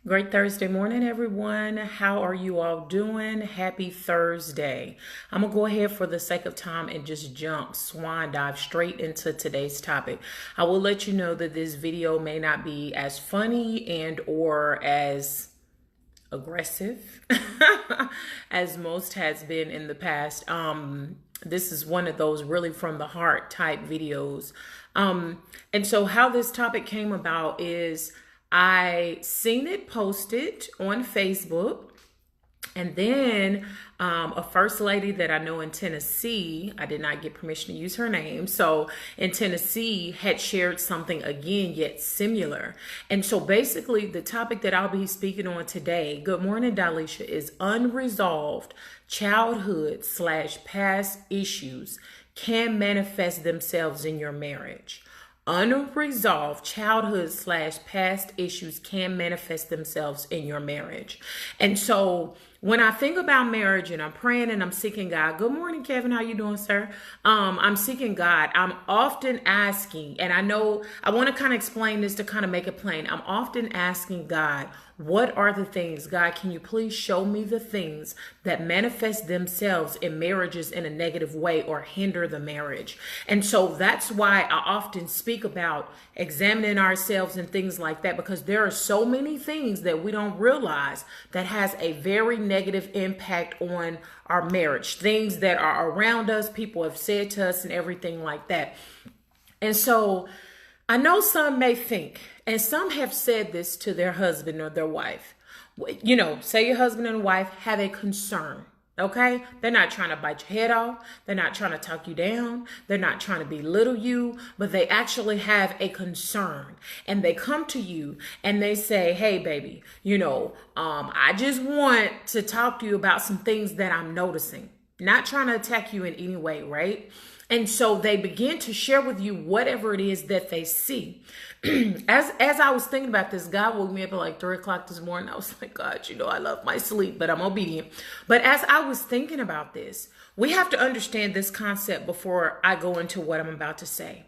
Great Thursday morning, everyone. How are you all doing? Happy Thursday. I'm going to go ahead for the sake of time and just swan dive straight into today's topic. I will let you know that this video may not be as funny and or as aggressive as most has been in the past. This is one of those really from the heart type videos. And so how this topic came about is I seen it posted on Facebook, and then a first lady that I know in Tennessee, I did not get permission to use her name, so in Tennessee had shared something again, yet similar. And so basically the topic that I'll be speaking on today, good morning Dalisha, is unresolved childhood/past issues can manifest themselves in your marriage. Unresolved childhood/past issues can manifest themselves in your marriage. And so when I think about marriage and I'm praying and I'm seeking God, good morning, Kevin. How you doing, sir? I'm seeking God. I'm often asking, and I know I want to kind of explain this to kind of make it plain. I'm often asking God, what are the things, God, can you please show me the things that manifest themselves in marriages in a negative way or hinder the marriage? And so that's why I often speak about examining ourselves and things like that, because there are so many things that we don't realize that has a very negative impact on our marriage, things that are around us, people have said to us and everything like that. And so I know some may think, and some have said this to their husband or their wife, you know, say your husband and wife have a concern. Okay, they're not trying to bite your head off. They're not trying to talk you down. They're not trying to belittle you, but they actually have a concern, and they come to you and they say, hey, baby, I just want to talk to you about some things that I'm noticing, not trying to attack you in any way. Right. And so they begin to share with you whatever it is that they see. As I was thinking about this, God woke me up at like 3 o'clock this morning. I was like, God, I love my sleep, but I'm obedient. But as I was thinking about this, we have to understand this concept before I go into what I'm about to say.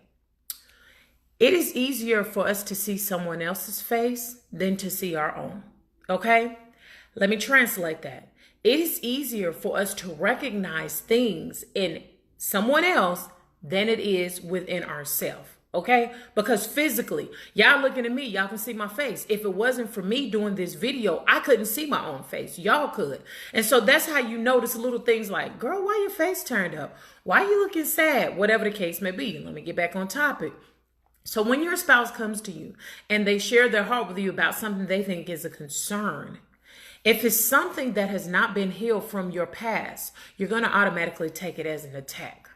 It is easier for us to see someone else's face than to see our own. Okay? Let me translate that. It is easier for us to recognize things in someone else than it is within ourselves. Okay, because physically, y'all looking at me, y'all can see my face. If it wasn't for me doing this video, I couldn't see my own face. Y'all could. And so that's how you notice little things like, girl, why your face turned up? Why you looking sad? Whatever the case may be. Let me get back on topic. So when your spouse comes to you and they share their heart with you about something they think is a concern, if it's something that has not been healed from your past, you're going to automatically take it as an attack.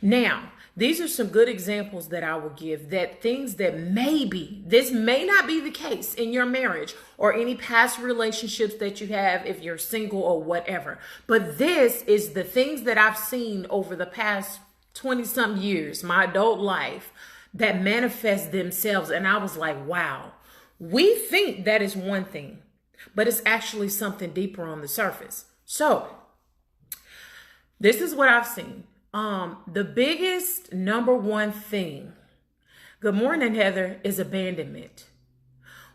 Now, these are some good examples that I will give, that things that maybe this may not be the case in your marriage or any past relationships that you have if you're single or whatever. But this is the things that I've seen over the past 20-some years, my adult life, that manifest themselves. And I was like, wow, we think that is one thing, but it's actually something deeper on the surface. So this is what I've seen. The biggest number one thing, good morning, Heather, is abandonment.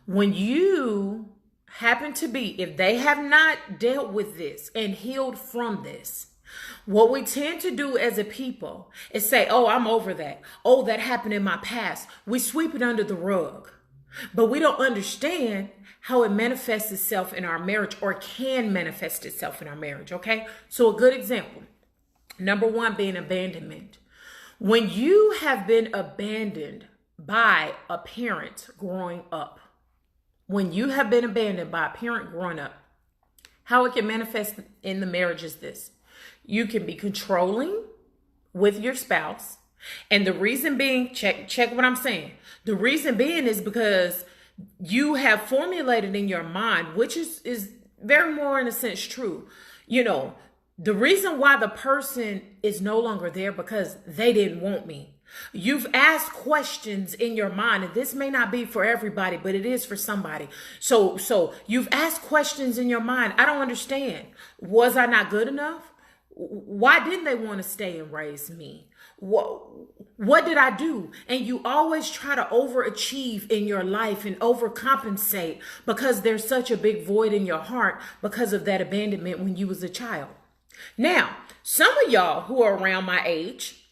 When you happen to be, if they have not dealt with this and healed from this, what we tend to do as a people is say, oh, I'm over that. Oh, that happened in my past. We sweep it under the rug, but we don't understand how it manifests itself in our marriage or can manifest itself in our marriage. Okay. So a good example. Number one being abandonment. When you have been abandoned by a parent growing up, how it can manifest in the marriage is this. You can be controlling with your spouse. And the reason being, check what I'm saying. The reason being is because you have formulated in your mind, which is very more in a sense true. The reason why the person is no longer there because they didn't want me. You've asked questions in your mind, and this may not be for everybody, but it is for somebody. So you've asked questions in your mind. I don't understand. Was I not good enough? Why didn't they want to stay and raise me? what did I do? And you always try to overachieve in your life and overcompensate because there's such a big void in your heart because of that abandonment when you was a child. Now, some of y'all who are around my age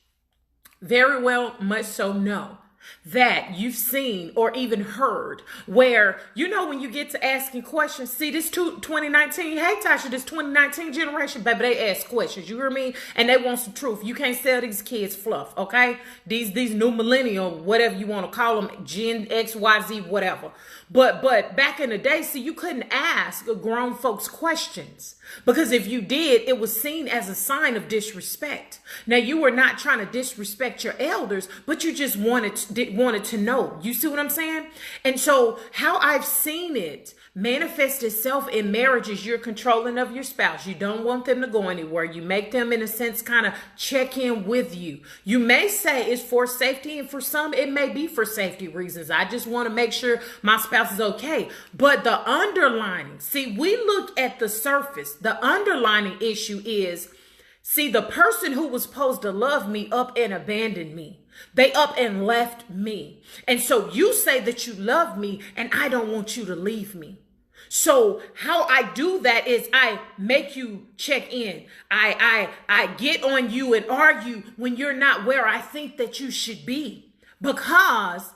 very well much so know that you've seen or even heard where, when you get to asking questions, see this 2019, hey Tasha, this 2019 generation, baby, they ask questions, you hear me? And they want some truth. You can't sell these kids fluff, okay? These new millennial, whatever you want to call them, Gen X, Y, Z, whatever. But back in the day, see, you couldn't ask grown folks questions because if you did, it was seen as a sign of disrespect. Now, you were not trying to disrespect your elders, but you just wanted to know. You see what I'm saying? And so how I've seen it manifest itself in marriages, you're controlling of your spouse. You don't want them to go anywhere. You make them, in a sense, kind of check in with you. You may say it's for safety, and for some, it may be for safety reasons. I just want to make sure my spouse is okay. But the underlining, see, we look at the surface. The underlining issue is, see, the person who was supposed to love me up and abandoned me. They up and left me. And so you say that you love me and I don't want you to leave me. So how I do that is I make you check in. I get on you and argue when you're not where I think that you should be, because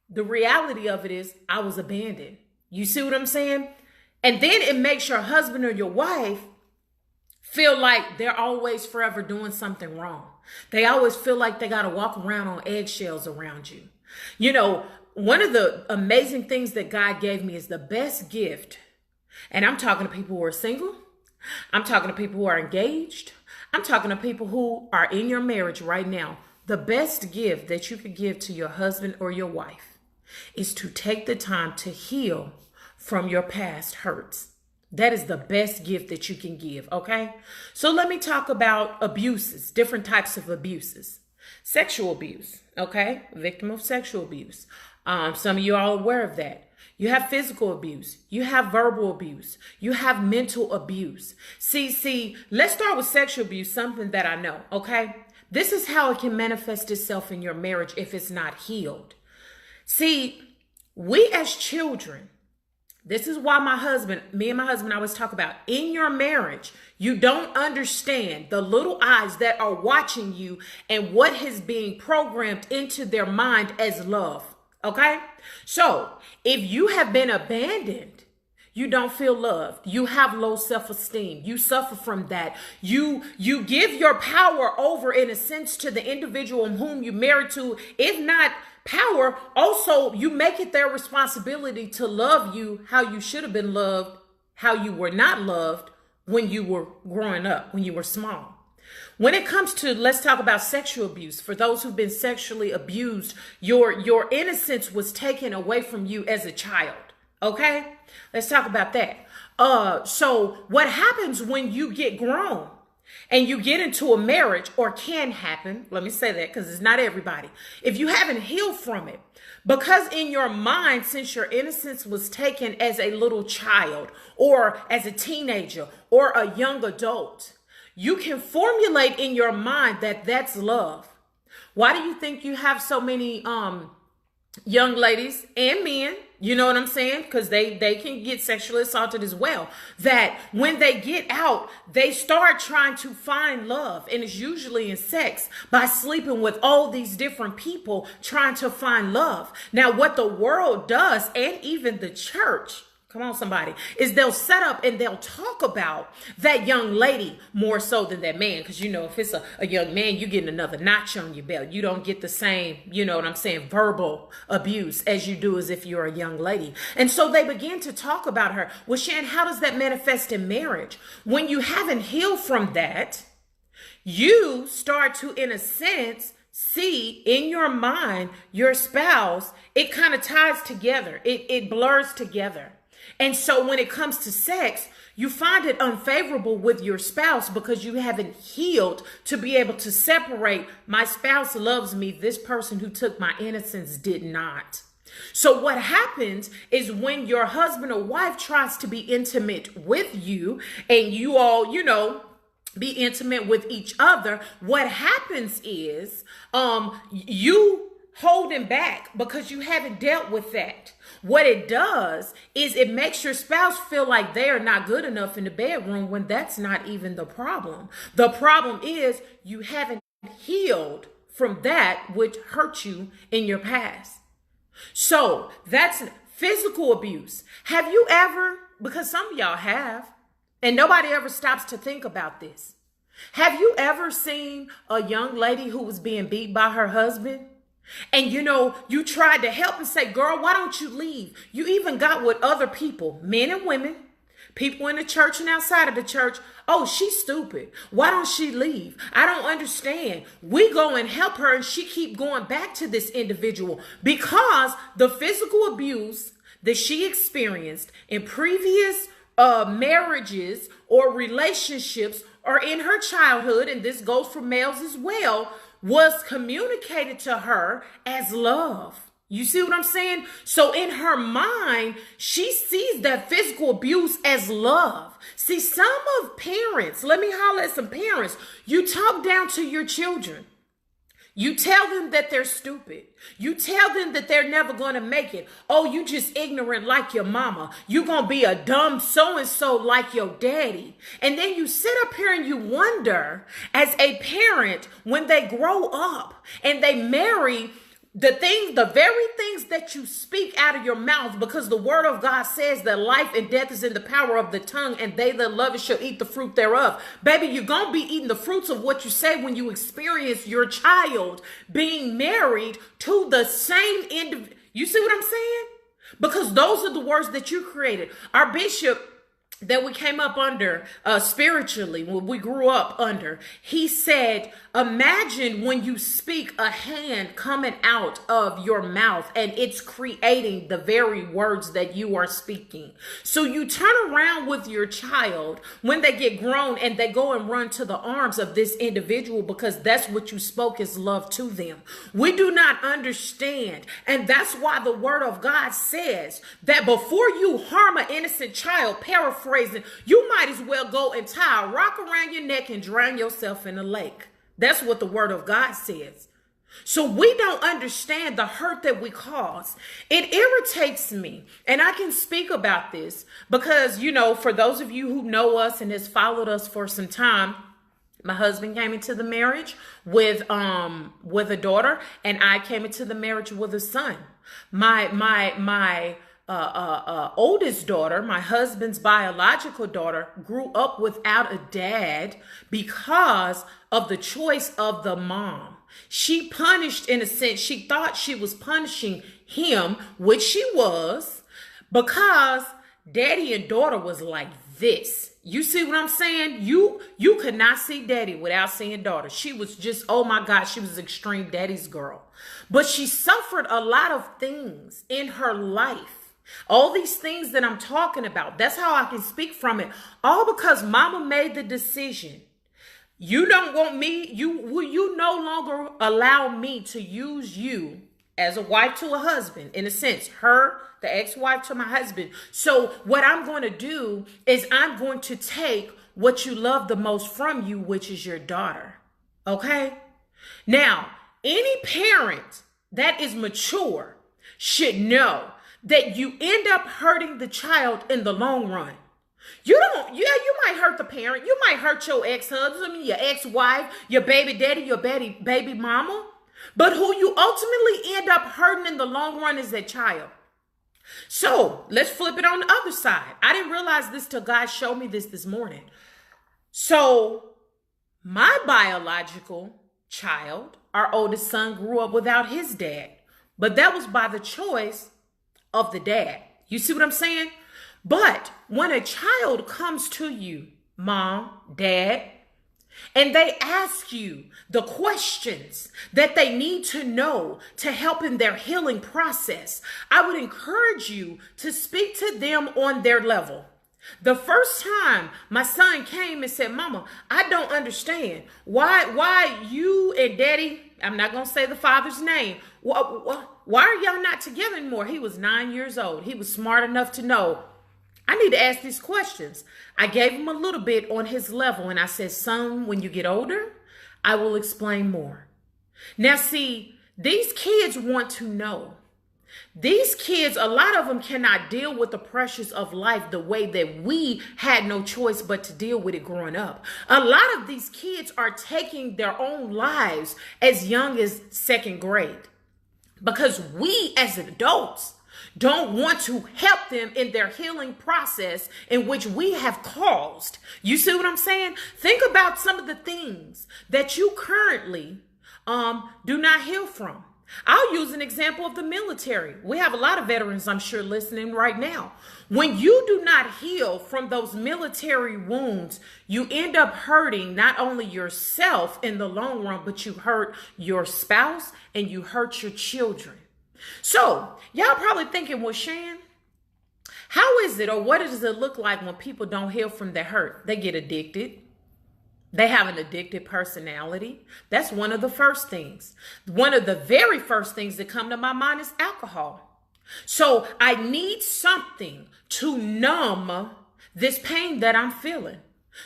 the reality of it is I was abandoned. You see what I'm saying? And then it makes your husband or your wife feel like they're always forever doing something wrong. They always feel like they got to walk around on eggshells around you. One of the amazing things that God gave me is the best gift. And I'm talking to people who are single. I'm talking to people who are engaged. I'm talking to people who are in your marriage right now. The best gift that you could give to your husband or your wife is to take the time to heal from your past hurts. That is the best gift that you can give, okay? So let me talk about abuses, different types of abuses. Sexual abuse, okay? Victim of sexual abuse. Some of you are all aware of that. You have physical abuse. You have verbal abuse. You have mental abuse. See, let's start with sexual abuse, something that I know, okay? This is how it can manifest itself in your marriage if it's not healed. See, we as children, this is why me and my husband always talk about, in your marriage, you don't understand the little eyes that are watching you and what is being programmed into their mind as love. Okay? So if you have been abandoned, you don't feel loved. You have low self-esteem. You suffer from that. You give your power over, in a sense, to the individual whom you married to. If not power, also you make it their responsibility to love you how you should have been loved, how you were not loved when you were growing up, when you were small. When it comes to, let's talk about sexual abuse. For those who've been sexually abused, your innocence was taken away from you as a child. Okay? Let's talk about that. So what happens when you get grown and you get into a marriage, or can happen, let me say that because it's not everybody. If you haven't healed from it, because in your mind, since your innocence was taken as a little child or as a teenager or a young adult, you can formulate in your mind that that's love. Why do you think you have so many young ladies and men, you know what I'm saying? Because they can get sexually assaulted as well. That when they get out, they start trying to find love. And it's usually in sex, by sleeping with all these different people, trying to find love. Now, what the world does, and even the church, come on, somebody, is they'll set up and they'll talk about that young lady more so than that man. Because, if it's a young man, you're getting another notch on your belt. You don't get the same, verbal abuse as you do as if you're a young lady. And so they begin to talk about her. Well, Shan, how does that manifest in marriage? When you haven't healed from that, you start to, in a sense, see in your mind your spouse. It kind of ties together. It blurs together. And so when it comes to sex, you find it unfavorable with your spouse because you haven't healed to be able to separate. My spouse loves me. This person who took my innocence did not. So what happens is when your husband or wife tries to be intimate with you and you all, be intimate with each other, what happens is you holding back because you haven't dealt with that. What it does is it makes your spouse feel like they are not good enough in the bedroom when that's not even the problem. The problem is you haven't healed from that which hurt you in your past. So that's physical abuse. Have you ever, because some of y'all have, and nobody ever stops to think about this. Have you ever seen a young lady who was being beat by her husband? And you tried to help and say, girl, why don't you leave? You even got with other people, men and women, people in the church and outside of the church. Oh, she's stupid. Why don't she leave? I don't understand. We go and help her and she keep going back to this individual because the physical abuse that she experienced in previous marriages or relationships or in her childhood, and this goes for males as well, was communicated to her as love. You see what I'm saying? So in her mind, she sees that physical abuse as love. See, some of parents, let me holler at some parents, you talk down to your children. You tell them that they're stupid. You tell them that they're never going to make it. Oh, you just ignorant like your mama. You going to be a dumb so-and-so like your daddy. And then you sit up here and you wonder as a parent when they grow up and they marry the very things that you speak out of your mouth, because the word of God says that life and death is in the power of the tongue, and they that love it shall eat the fruit thereof. Baby, you're going to be eating the fruits of what you say when you experience your child being married to the same individual. You see what I'm saying? Because those are the words that you created. Our bishop that we came up under spiritually, when we grew up under, he said, imagine when you speak a hand coming out of your mouth and it's creating the very words that you are speaking. So you turn around with your child when they get grown and they go and run to the arms of this individual because that's what you spoke as love to them. We do not understand. And that's why the word of God says that before you harm an innocent child, paraphrasing, you might as well go and tie a rock around your neck and drown yourself in a lake. That's what the word of God says. So we don't understand the hurt that we cause. It irritates me. And I can speak about this because, for those of you who know us and has followed us for some time, my husband came into the marriage with a daughter, and I came into the marriage with a son. My oldest daughter, my husband's biological daughter, grew up without a dad because of the choice of the mom. She punished, in a sense, she thought she was punishing him, which she was, because daddy and daughter was like this. You see what I'm saying? You could not see daddy without seeing daughter. She was just, oh my God, she was extreme daddy's girl. But she suffered a lot of things in her life. All these things that I'm talking about, that's how I can speak from it. All because mama made the decision. You don't want me, you no longer allow me to use you as a wife to a husband, in a sense, her, the ex-wife to my husband. So what I'm going to do is I'm going to take what you love the most from you, which is your daughter. Okay? Now, any parent that is mature should know that you end up hurting the child in the long run. You might hurt the parent. You might hurt your ex-husband, your ex-wife, your baby daddy, your baby mama. But who you ultimately end up hurting in the long run is that child. So let's flip it on the other side. I didn't realize this till God showed me this morning. So my biological child, our oldest son, grew up without his dad. But that was by the choice of the dad. You see what I'm saying? But when a child comes to you, mom, dad, and they ask you the questions that they need to know to help in their healing process, I would encourage you to speak to them on their level. The first time my son came and said, Mama, I don't understand why you and daddy, I'm not going to say the father's name, why are y'all not together anymore? He was 9 years old. He was smart enough to know, I need to ask these questions. I gave him a little bit on his level, and I said, son, when you get older, I will explain more. Now, see, these kids want to know. These kids, a lot of them cannot deal with the pressures of life the way that we had no choice but to deal with it growing up. A lot of these kids are taking their own lives as young as second grade because we as adults don't want to help them in their healing process in which we have caused. You see what I'm saying? Think about some of the things that you currently do not heal from. I'll use an example of the military. We have a lot of veterans, I'm sure, listening right now. When you do not heal from those military wounds, you end up hurting not only yourself in the long run, but you hurt your spouse and you hurt your children. So y'all probably thinking, well, Shan, how is it or what does it look like when people don't heal from their hurt? They get addicted. They have an addicted personality. That's one of the first things. One of the very first things that come to my mind is alcohol. So I need something to numb this pain that I'm feeling.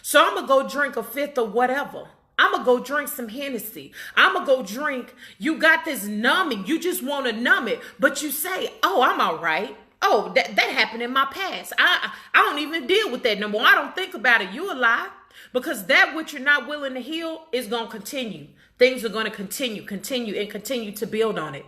So I'm going to go drink a fifth of whatever. I'm going to go drink some Hennessy. I'm going to go drink. You got this numbing. You just want to numb it. But you say, oh, I'm all right. Oh, that happened in my past. I don't even deal with that no more. I don't think about it. You a lie. Because that which you're not willing to heal is going to continue. Things are going to continue to build on it.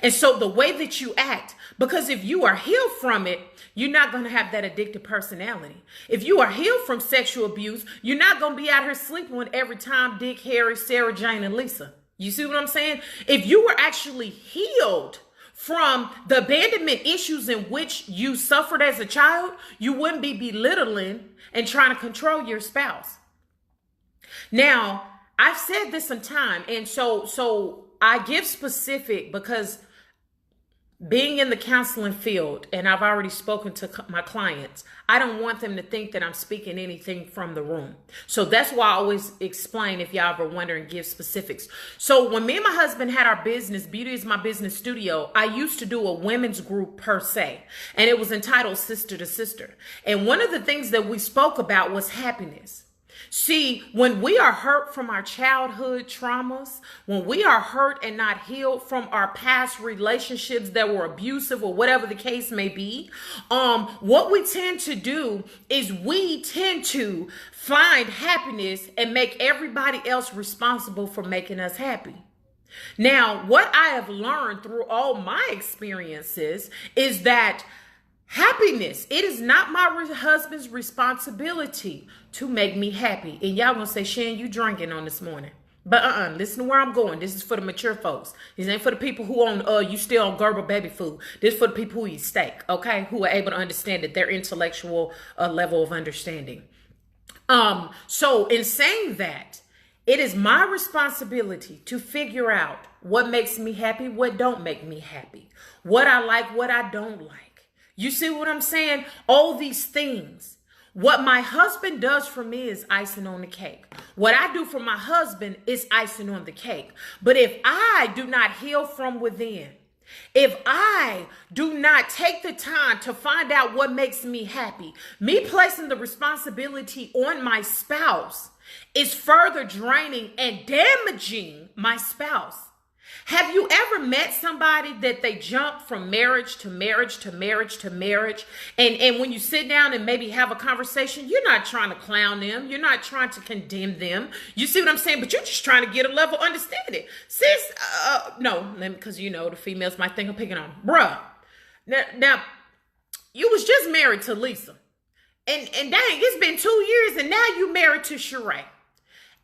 And so the way that you act, because if you are healed from it, you're not going to have that addicted personality. If you are healed from sexual abuse, you're not going to be out here sleeping with every Tom, Dick, Harry, Sarah, Jane, and Lisa. You see what I'm saying? If you were actually healed from the abandonment issues in which you suffered as a child, you wouldn't be belittling and trying to control your spouse. Now, I've said this some time, and so I give specific because being in the counseling field, and I've already spoken to my clients, I don't want them to think that I'm speaking anything from the room. So that's why I always explain, if y'all ever wonder, and give specifics. So when me and my husband had our business, Beauty is My Business Studio, I used to do a women's group per se, and it was entitled Sister to Sister. And one of the things that we spoke about was happiness. See, when we are hurt from our childhood traumas, when we are hurt and not healed from our past relationships that were abusive or whatever the case may be, what we tend to do is we tend to find happiness and make everybody else responsible for making us happy. Now, what I have learned through all my experiences is that happiness, it is not my husband's responsibility to make me happy. And y'all gonna say, Shan, you drinking on this morning. But listen to where I'm going. This is for the mature folks. This ain't for the people who you still on Gerber baby food. This is for the people who eat steak, okay? Who are able to understand it, their intellectual level of understanding. So in saying that, it is my responsibility to figure out what makes me happy, what don't make me happy, what I like, what I don't like. You see what I'm saying? All these things. What my husband does for me is icing on the cake. What I do for my husband is icing on the cake. But if I do not heal from within, if I do not take the time to find out what makes me happy, me placing the responsibility on my spouse is further draining and damaging my spouse. Have you ever met somebody that they jump from marriage to marriage to marriage to marriage? And when you sit down and maybe have a conversation, you're not trying to clown them. You're not trying to condemn them. You see what I'm saying? But you're just trying to get a level of understanding. Sis, no, because the females might think I'm picking on them. Bruh, now, you was just married to Lisa. And dang, it's been 2 years and now you married to Sheree.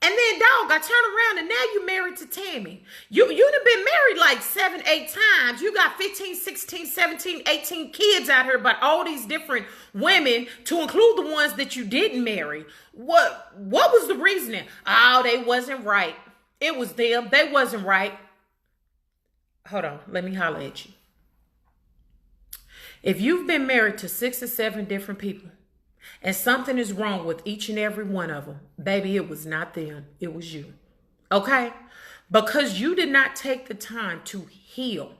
And then, dog, I turn around and now you married to Tammy. You'd have been married like 7, 8 times. You got 15, 16, 17, 18 kids out here, but all these different women, to include the ones that you didn't marry. What was the reasoning? Oh, they wasn't right. It was them. They wasn't right. Hold on. Let me holler at you. If you've been married to 6 or 7 different people, and something is wrong with each and every one of them, baby, it was not them. It was you. Okay? Because you did not take the time to heal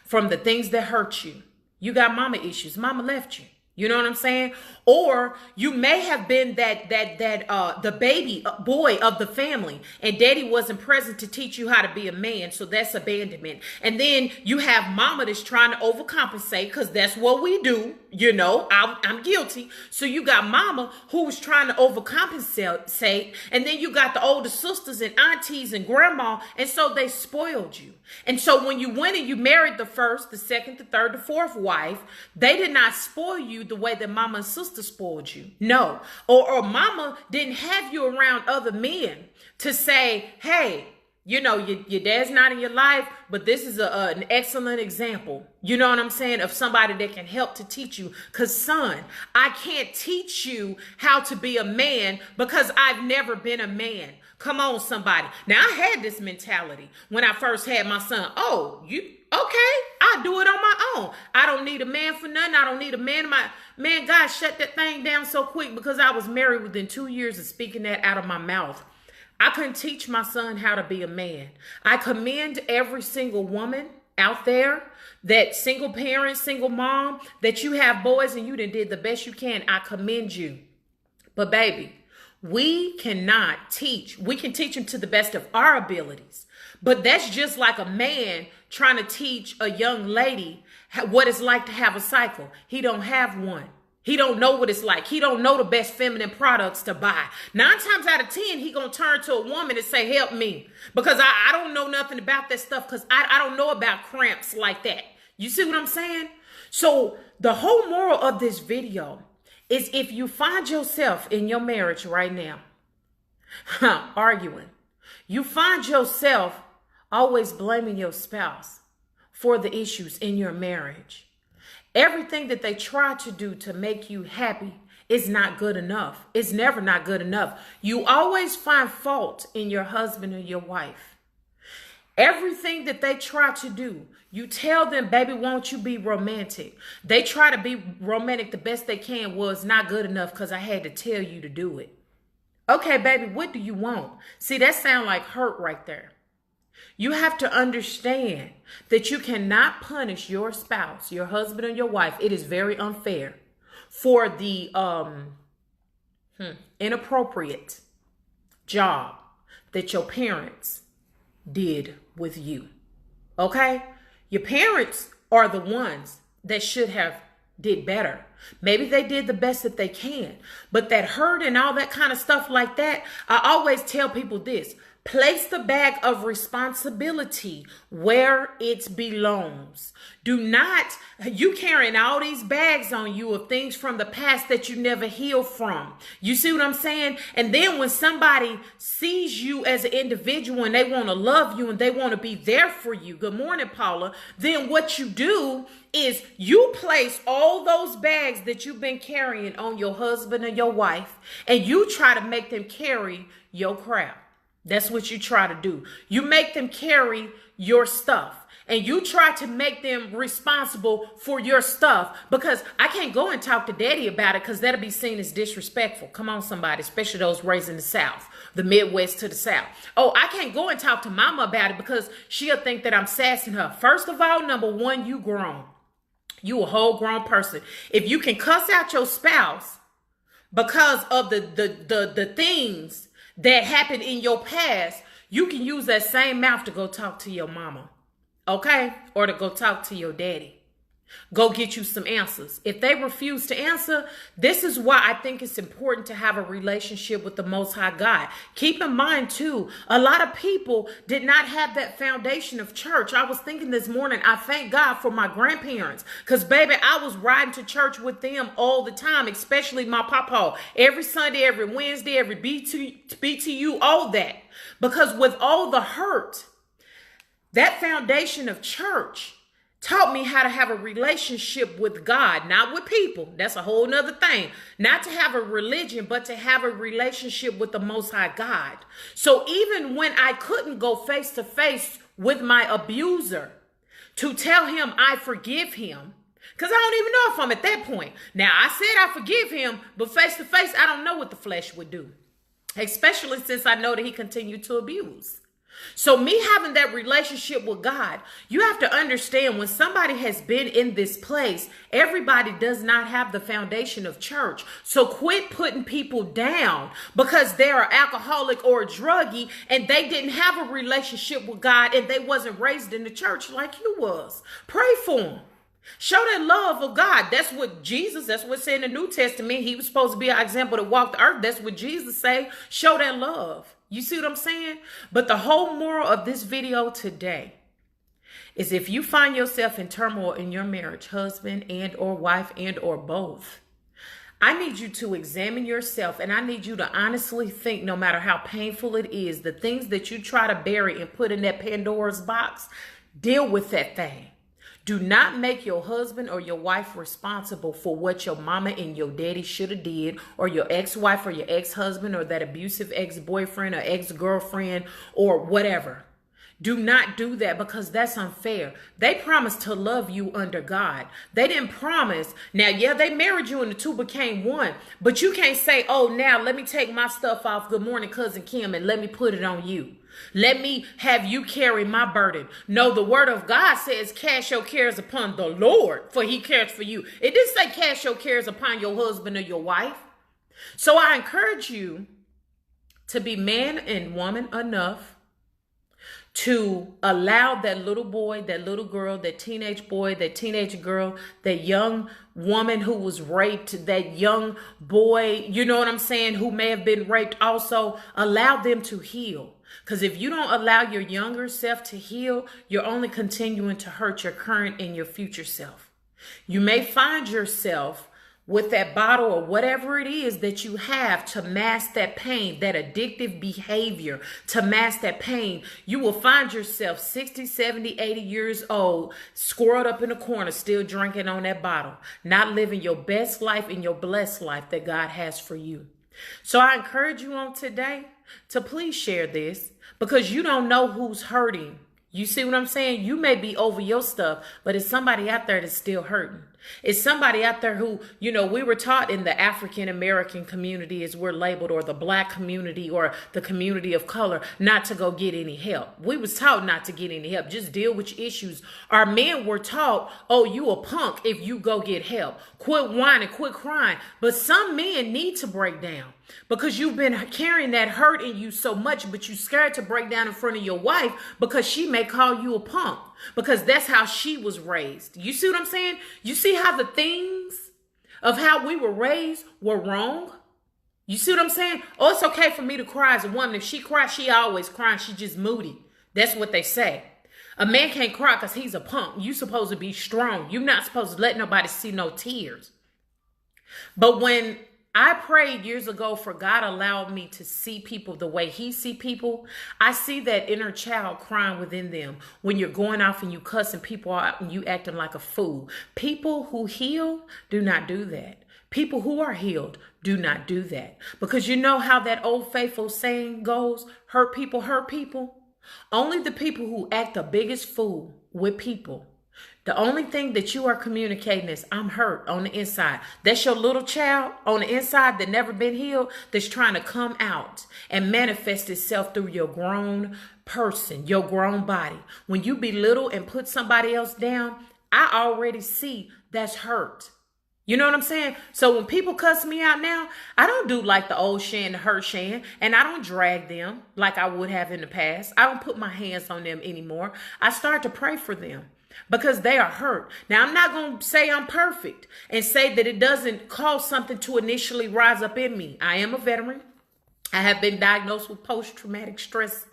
from the things that hurt you. You got mama issues. Mama left you. You know what I'm saying? Or you may have been the baby boy of the family, and daddy wasn't present to teach you how to be a man. So that's abandonment. And then you have mama that's trying to overcompensate, because that's what we do. You know, I'm guilty. So you got mama who was trying to overcompensate. And then you got the older sisters and aunties and grandma. And so they spoiled you. And so when you went and you married the first, the second, the third, the fourth wife, they did not spoil you the way that mama and sister spoiled you. No. Or mama didn't have you around other men to say, hey, you know, your dad's not in your life, but this is an excellent example. You know what I'm saying? Of somebody that can help to teach you. Because, son, I can't teach you how to be a man because I've never been a man. Come on, somebody. Now, I had this mentality when I first had my son. Oh, you okay? I do it on my own. I don't need a man for nothing. I don't need a man. Man, God shut that thing down so quick because I was married within 2 years of speaking that out of my mouth. I couldn't teach my son how to be a man. I commend every single woman out there, that single parent, single mom, that you have boys and you did the best you can. I commend you. But baby, we cannot teach. We can teach them to the best of our abilities. But that's just like a man trying to teach a young lady what it's like to have a cycle. He don't have one. He don't know what it's like. He don't know the best feminine products to buy. 9 times out of 10, he gonna turn to a woman and say, help me. Because I don't know nothing about that stuff, because I don't know about cramps like that. You see what I'm saying? So the whole moral of this video is, if you find yourself in your marriage right now, arguing, you find yourself always blaming your spouse for the issues in your marriage. Everything that they try to do to make you happy is not good enough. It's never not good enough. You always find fault in your husband or your wife. Everything that they try to do, you tell them, baby, won't you be romantic? They try to be romantic the best they can. Well, it's not good enough because I had to tell you to do it. Okay, baby, what do you want? See, that sounds like hurt right there. You have to understand that you cannot punish your spouse, your husband or your wife. It is very unfair for the inappropriate job that your parents did with you. Okay? Your parents are the ones that should have did better. Maybe they did the best that they can, but that hurt and all that kind of stuff like that, I always tell people this: place the bag of responsibility where it belongs. Do not, you carrying all these bags on you of things from the past that you never healed from. You see what I'm saying? And then when somebody sees you as an individual and they want to love you and they want to be there for you, good morning, Paula, then what you do is you place all those bags that you've been carrying on your husband or your wife, and you try to make them carry your crap. That's what you try to do. You make them carry your stuff, and you try to make them responsible for your stuff, because I can't go and talk to daddy about it because that'll be seen as disrespectful. Come on, somebody, especially those raised in the South, the Midwest to the South. Oh, I can't go and talk to mama about it because she'll think that I'm sassing her. First of all, number one, you grown. You a whole grown person. If you can cuss out your spouse because of the things that happened in your past, you can use that same mouth to go talk to your mama, okay? Or to go talk to your daddy. Go get you some answers. If they refuse to answer, this is why I think it's important to have a relationship with the Most High God. Keep in mind, too, a lot of people did not have that foundation of church. I was thinking this morning, I thank God for my grandparents, because, baby, I was riding to church with them all the time, especially my papa. Every Sunday, every Wednesday, every BTU, all that. Because with all the hurt, that foundation of church taught me how to have a relationship with God, not with people. That's a whole nother thing. Not to have a religion, but to have a relationship with the Most High God. So even when I couldn't go face to face with my abuser to tell him I forgive him, because I don't even know if I'm at that point. Now, I said I forgive him, but face to face, I don't know what the flesh would do. Especially since I know that he continued to abuse. So me having that relationship with God, you have to understand when somebody has been in this place, everybody does not have the foundation of church. So quit putting people down because they're an alcoholic or a druggie and they didn't have a relationship with God and they wasn't raised in the church like you was. Pray for them. Show that love of God. That's what Jesus, that's what said in the New Testament. He was supposed to be our example to walk the earth. That's what Jesus say. Show that love. You see what I'm saying? But the whole moral of this video today is if you find yourself in turmoil in your marriage, husband and or wife and or both, I need you to examine yourself and I need you to honestly think, no matter how painful it is, the things that you try to bury and put in that Pandora's box, deal with that thing. Do not make your husband or your wife responsible for what your mama and your daddy should have did, or your ex-wife or your ex-husband or that abusive ex-boyfriend or ex-girlfriend or whatever. Do not do that because that's unfair. They promised to love you under God. They didn't promise. Now, yeah, they married you and the two became one, but you can't say, oh, now let me take my stuff off. Good morning, Cousin Kim, and let me put it on you. Let me have you carry my burden. No, the word of God says cast your cares upon the Lord, for he cares for you. It didn't say cast your cares upon your husband or your wife. So I encourage you to be man and woman enough to allow that little boy, that little girl, that teenage boy, that teenage girl, that young woman who was raped, that young boy, you know what I'm saying, who may have been raped also, allow them to heal. Because if you don't allow your younger self to heal, you're only continuing to hurt your current and your future self. You may find yourself with that bottle or whatever it is that you have to mask that pain, that addictive behavior, to mask that pain. You will find yourself 60, 70, 80 years old, squirreled up in a corner, still drinking on that bottle, not living your best life and your blessed life that God has for you. So I encourage you on today to please share this because you don't know who's hurting. You see what I'm saying? You may be over your stuff, but it's somebody out there that's still hurting. It's somebody out there who, you know, we were taught in the African American community, as we're labeled, or the black community or the community of color, not to go get any help. We was taught not to get any help. Just deal with your issues. Our men were taught, oh, you a punk if you go get help. Quit whining, quit crying. But some men need to break down because you've been carrying that hurt in you so much, but you scared to break down in front of your wife because she may call you a punk. Because that's how she was raised. You see what I'm saying? You see how the things of how we were raised were wrong? You see what I'm saying? Oh, it's okay for me to cry as a woman. If she cries, she always crying. She just moody. That's what they say. A man can't cry because he's a punk. You supposed to be strong. You're not supposed to let nobody see no tears. But when I prayed years ago for God allowed me to see people the way he see people, I see that inner child crying within them when you're going off and you cussing people out and you acting like a fool. People who heal do not do that. People who are healed do not do that. Because you know how that old faithful saying goes, hurt people hurt people. Only the people who act the biggest fool with people. The only thing that you are communicating is I'm hurt on the inside. That's your little child on the inside that never been healed that's trying to come out and manifest itself through your grown person, your grown body. When you belittle and put somebody else down, I already see that's hurt. You know what I'm saying? So when people cuss me out now, I don't do like the old Shan, the hurt Shan, and I don't drag them like I would have in the past. I don't put my hands on them anymore. I start to pray for them. Because they are hurt. Now, I'm not going to say I'm perfect and say that it doesn't cause something to initially rise up in me. I am a veteran. I have been diagnosed with post-traumatic stress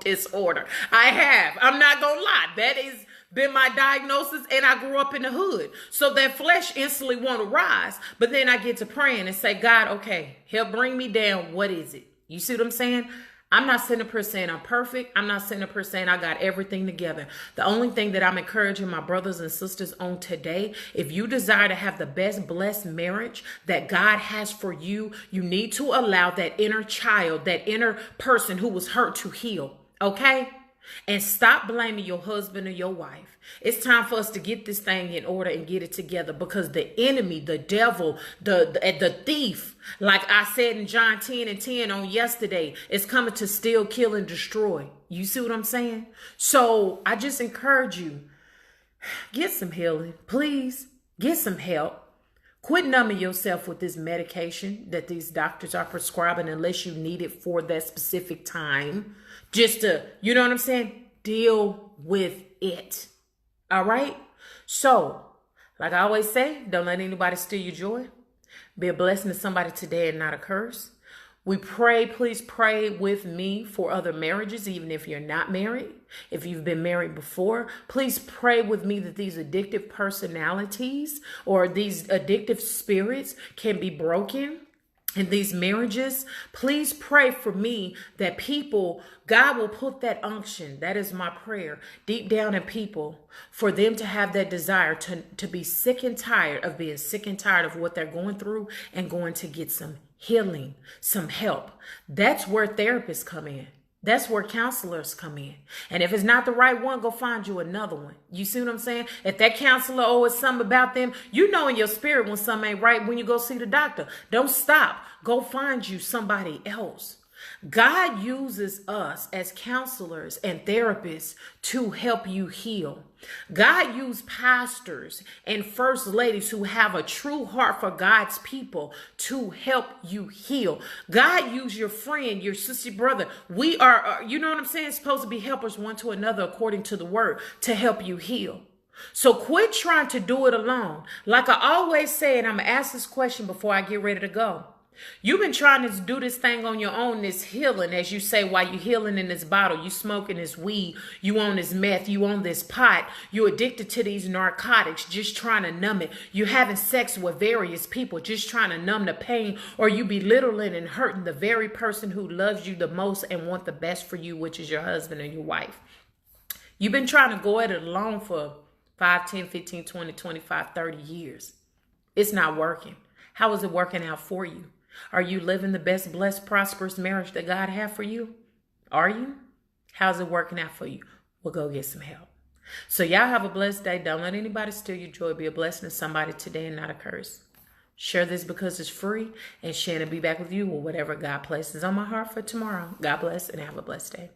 disorder. I have. I'm not going to lie. That has been my diagnosis, and I grew up in the hood. So that flesh instantly want to rise. But then I get to praying and say, God, okay, help bring me down. What is it? You see what I'm saying? I'm not sitting up here saying I'm perfect. I'm not sitting up here saying I got everything together. The only thing that I'm encouraging my brothers and sisters on today, if you desire to have the best blessed marriage that God has for you, you need to allow that inner child, that inner person who was hurt to heal. Okay? And stop blaming your husband or your wife. It's time for us to get this thing in order and get it together because the enemy, the devil, the thief, like I said in John 10:10 on yesterday, is coming to steal, kill, and destroy. You see what I'm saying? So I just encourage you, get some healing. Please get some help. Quit numbing yourself with this medication that these doctors are prescribing unless you need it for that specific time. Just to, you know what I'm saying? Deal with it. All right? So, like I always say, don't let anybody steal your joy. Be a blessing to somebody today and not a curse. We pray, please pray with me for other marriages, even if you're not married. If you've been married before, please pray with me that these addictive personalities or these addictive spirits can be broken in these marriages. Please pray for me that God will put that unction, that is my prayer, deep down in people for them to have that desire to be sick and tired of being sick and tired of what they're going through and going to get some healing, some help. That's where therapists come in. That's where counselors come in. And if it's not the right one, go find you another one. You see what I'm saying? If that counselor it's something about them, you know in your spirit when something ain't right when you go see the doctor. Don't stop. Go find you somebody else. God uses us as counselors and therapists to help you heal. God used pastors and first ladies who have a true heart for God's people to help you heal. God used your friend, your sister, brother. We are, you know what I'm saying, supposed to be helpers one to another according to the word to help you heal. So quit trying to do it alone. Like I always say, and I'm going to ask this question before I get ready to go. You've been trying to do this thing on your own, this healing, as you say, while you healing in this bottle, you smoking this weed, you on this meth, you on this pot, you addicted to these narcotics, just trying to numb it. You having sex with various people, just trying to numb the pain, or you belittling and hurting the very person who loves you the most and want the best for you, which is your husband or your wife. You've been trying to go at it alone for 5, 10, 15, 20, 25, 30 years. It's not working. How is it working out for you? Are you living the best, blessed, prosperous marriage that God has for you? Are you? How's it working out for you? Well, go get some help. So y'all have a blessed day. Don't let anybody steal your joy. Be a blessing to somebody today and not a curse. Share this because it's free. And Shannon will be back with you with whatever God places on my heart for tomorrow. God bless and have a blessed day.